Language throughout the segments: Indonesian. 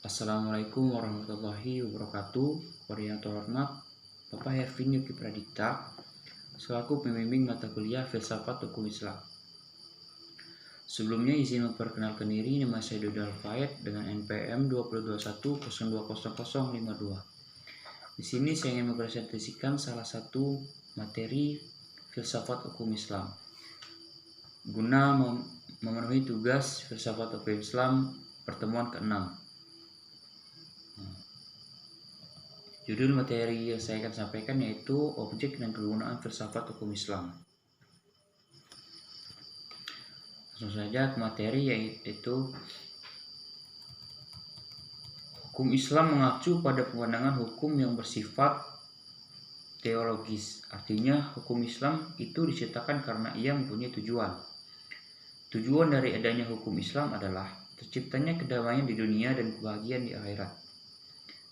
Assalamualaikum warahmatullahi wabarakatuh. Kepada yang terhormat Bapak Hervin Yuki Pradipta selaku pembimbing mata kuliah Filsafat Hukum Islam. Sebelumnya izin memperkenalkan diri, nama saya Dodal Faed dengan NPM 2021020052. Di sini saya ingin mempresentasikan salah satu materi Filsafat Hukum Islam guna memenuhi tugas Filsafat Hukum Islam pertemuan ke-6. Judul materi yang saya akan sampaikan yaitu objek dan kegunaan filsafat hukum Islam. Langsung saja ke materi, yaitu hukum Islam mengacu pada pandangan hukum yang bersifat teologis. Artinya hukum Islam itu diciptakan karena ia mempunyai tujuan. Tujuan dari adanya hukum Islam adalah terciptanya kedamaian di dunia dan kebahagiaan di akhirat.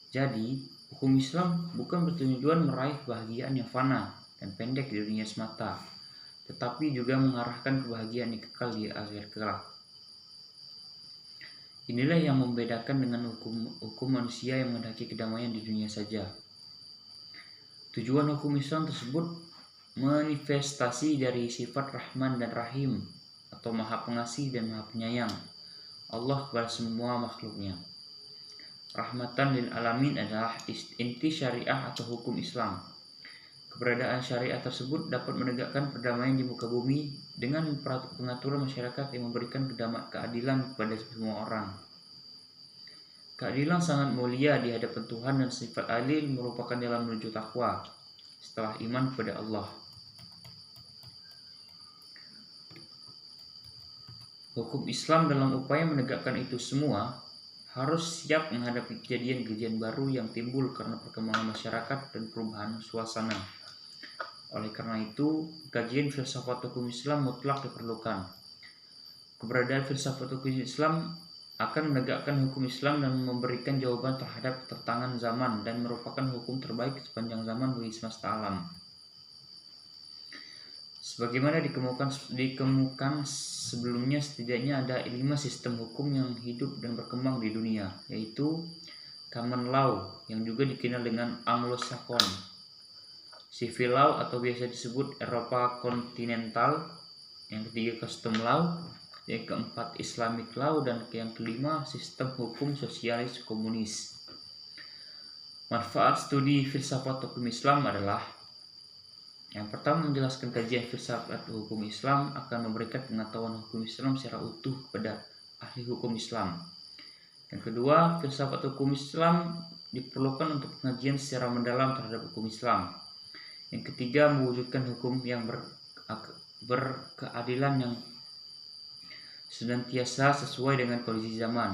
Jadi, hukum Islam bukan bertujuan meraih kebahagiaan yang fana dan pendek di dunia semata, tetapi juga mengarahkan kebahagiaan yang kekal di akhir kelak. Inilah yang membedakan dengan hukum manusia yang menghendaki kedamaian di dunia saja. Tujuan hukum Islam tersebut manifestasi dari sifat Rahman dan Rahim atau Maha Pengasih dan Maha Penyayang Allah kepada semua makhluknya. Rahmatan lil alamin adalah inti syariah atau hukum Islam. Keberadaan syariat tersebut dapat menegakkan perdamaian di muka bumi dengan pengaturan masyarakat yang memberikan keadilan kepada semua orang. Keadilan sangat mulia di hadapan Tuhan dan sifat adil merupakan jalan menuju takwa setelah iman kepada Allah. Hukum Islam dalam upaya menegakkan itu semua harus siap menghadapi kejadian-kejadian baru yang timbul karena perkembangan masyarakat dan perubahan suasana. Oleh karena itu, kajian filsafat hukum Islam mutlak diperlukan. Keberadaan filsafat hukum Islam akan menegakkan hukum Islam dan memberikan jawaban terhadap tantangan zaman dan merupakan hukum terbaik sepanjang zaman bagi semesta alam. Sebagaimana dikemukakan sebelumnya, setidaknya ada 5 sistem hukum yang hidup dan berkembang di dunia, yaitu Common Law yang juga dikenal dengan Anglo-Saxon, Civil Law atau biasa disebut Eropa Kontinental, yang ketiga Custom Law, yang keempat Islamic Law, dan yang kelima sistem hukum sosialis komunis. Manfaat studi filsafat hukum Islam adalah: yang pertama, menjelaskan kajian filsafat hukum Islam akan memberikan pengetahuan hukum Islam secara utuh kepada ahli hukum Islam. Yang kedua, filsafat hukum Islam diperlukan untuk pengajian secara mendalam terhadap hukum Islam. Yang ketiga, mewujudkan hukum yang berkeadilan yang senantiasa sesuai dengan kondisi zaman.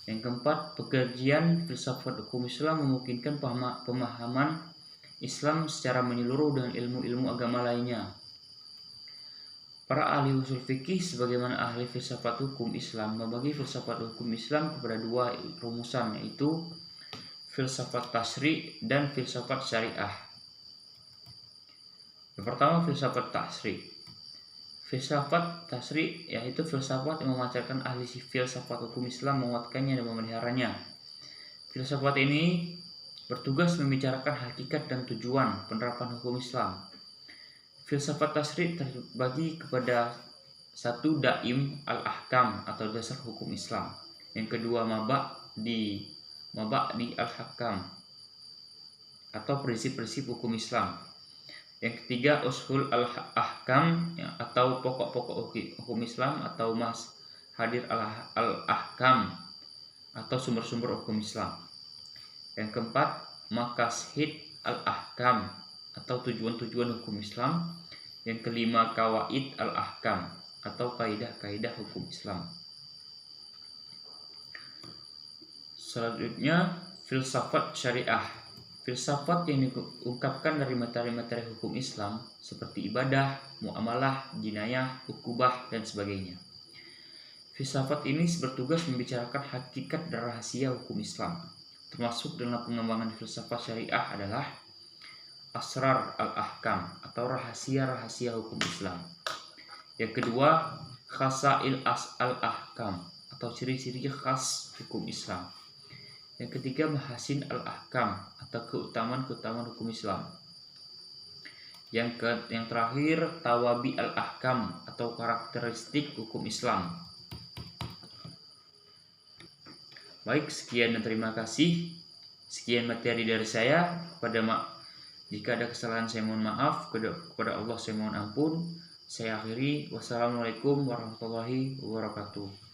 Yang keempat, pengkajian filsafat hukum Islam memungkinkan pemahaman Islam secara menyeluruh dengan ilmu-ilmu agama lainnya. Para ahli usul fikih sebagaimana ahli filsafat hukum Islam membagi filsafat hukum Islam kepada 2 rumusan, yaitu filsafat tasyri' dan filsafat syariah. Yang pertama, filsafat tasyri'. Filsafat tasyri' yaitu filsafat yang memancarkan ahli filsafat hukum Islam, menguatkannya dan memeliharanya. Filsafat ini bertugas membicarakan hakikat dan tujuan penerapan hukum Islam. Filsafat tasyri' terbagi kepada 1. Daim al-ahkam atau dasar hukum Islam. Yang kedua, mabadi al-hakam atau prinsip-prinsip hukum Islam. Yang ketiga, ushul al-ahkam atau pokok-pokok hukum Islam atau hadir al-ahkam atau sumber-sumber hukum Islam. Yang keempat, maqasid al-ahkam atau tujuan-tujuan hukum Islam. Yang kelima, qawaid al-ahkam atau kaidah-kaidah hukum Islam. Selanjutnya, filsafat syariah. Filsafat yang diungkapkan dari materi-materi hukum Islam seperti ibadah, muamalah, jinayah, ukubah, dan sebagainya. Filsafat ini bertugas membicarakan hakikat dan rahasia hukum Islam. Termasuk dalam pengembangan filsafat syariah adalah asrar al-ahkam atau rahasia-rahasia hukum Islam. Yang kedua, khasail al-ahkam atau ciri-ciri khas hukum Islam. Yang ketiga, mahasin al-ahkam atau keutamaan-keutamaan hukum Islam. Yang terakhir, tawabi al-ahkam atau karakteristik hukum Islam. Baik, sekian dan terima kasih. Sekian materi dari saya. Jika ada kesalahan saya mohon maaf, kepada Allah saya mohon ampun. Saya akhiri. Wassalamualaikum warahmatullahi wabarakatuh.